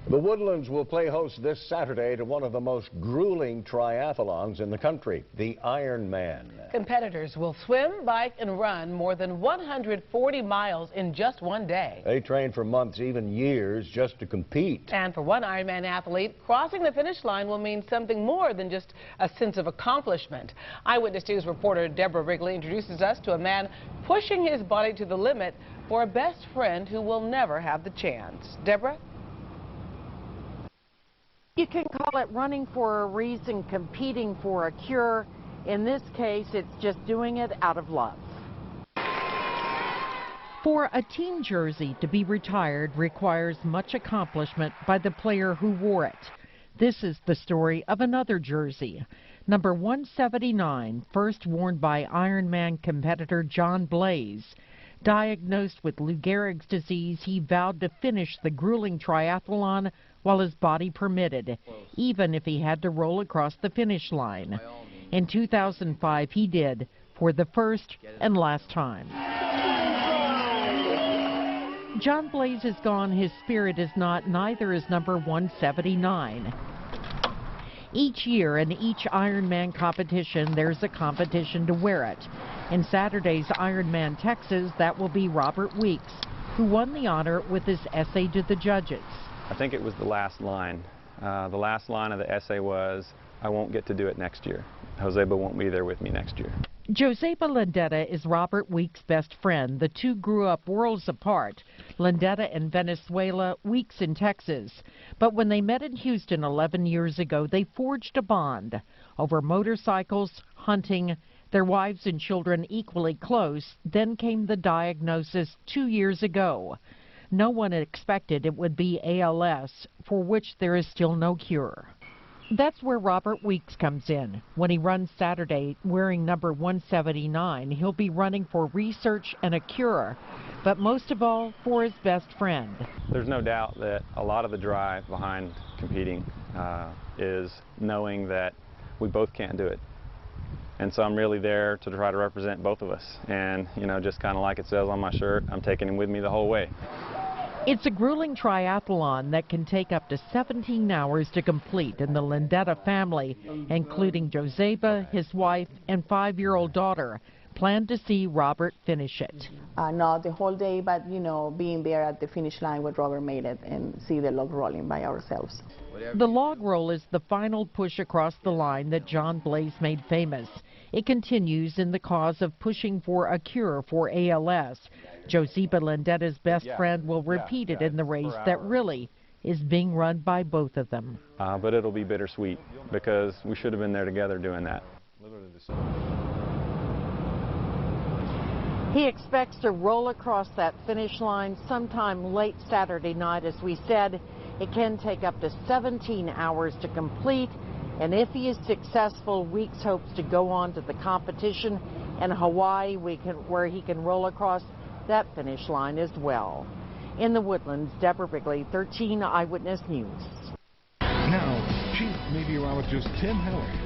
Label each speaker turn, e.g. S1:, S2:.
S1: The Woodlands will play host this Saturday to one of the most grueling triathlons in the country, the Ironman.
S2: Competitors will swim, bike, and run more than 140 miles in just one day.
S1: They train for months, even years, just to compete.
S2: And for one Ironman athlete, crossing the finish line will mean something more than just a sense of accomplishment. Eyewitness News reporter Deborah Wrigley introduces us to a man pushing his body to the limit for a best friend who will never have the chance. Deborah?
S3: You can call it running for a reason, competing for a cure. In this case, it's just doing it out of love.
S4: For a team jersey to be retired requires much accomplishment by the player who wore it. This is the story of another jersey. Number 179, first worn by Ironman competitor John Blaze. Diagnosed with Lou Gehrig's disease, he vowed to finish the grueling triathlon while his body permitted, even if he had to roll across the finish line. In 2005, he did, for the first and last time. John Blaze is gone, his spirit is not, neither is number 179. Each year in each Ironman competition, there's a competition to wear it. In Saturday's Ironman Texas, that will be Robert Weeks, who won the honor with his essay to the judges.
S5: I think it was the last line. The last line of the essay was, "I won't get to do it next year. Joseba won't be there with me next year."
S4: Joseba Landeta is Robert Weeks' best friend. The two grew up worlds apart. Landeta in Venezuela, Weeks in Texas. But when they met in Houston 11 years ago, they forged a bond over motorcycles, hunting, their wives and children equally close. Then came the diagnosis 2 years ago. No one expected it would be ALS, for which there is still no cure. That's where Robert Weeks comes in. When he runs Saturday wearing number 179, he'll be running for research and a cure, but most of all, for his best friend.
S5: There's no doubt that a lot of the drive behind competing is knowing that we both can't do it. And so I'm really there to try to represent both of us. And, you know, just kind of like it says on my shirt, I'm taking him with me the whole way.
S4: It's a grueling triathlon that can take up to 17 hours to complete, and the Landeta family, including Joseba, his wife, and 5-year-old daughter, plan to see Robert finish it.
S6: Not the whole day, but, you know, being there at the finish line where Robert made it and see the log rolling by ourselves.
S4: The log roll is the final push across the line that John Blaze made famous. It continues in the cause of pushing for a cure for ALS. Joseba Landeta's best friend will repeat it in the race that really is being run by both of them.
S5: But it'll be bittersweet because we should have been there together doing that.
S3: He expects to roll across that finish line sometime late Saturday night. As we said, it can take up to 17 hours to complete. And if he is successful, Weeks hopes to go on to the competition in Hawaii, where he can roll across that finish line as well. In the Woodlands, Deborah Wrigley, 13 Eyewitness News.
S7: Now, Chief Meteorologist Tim Heller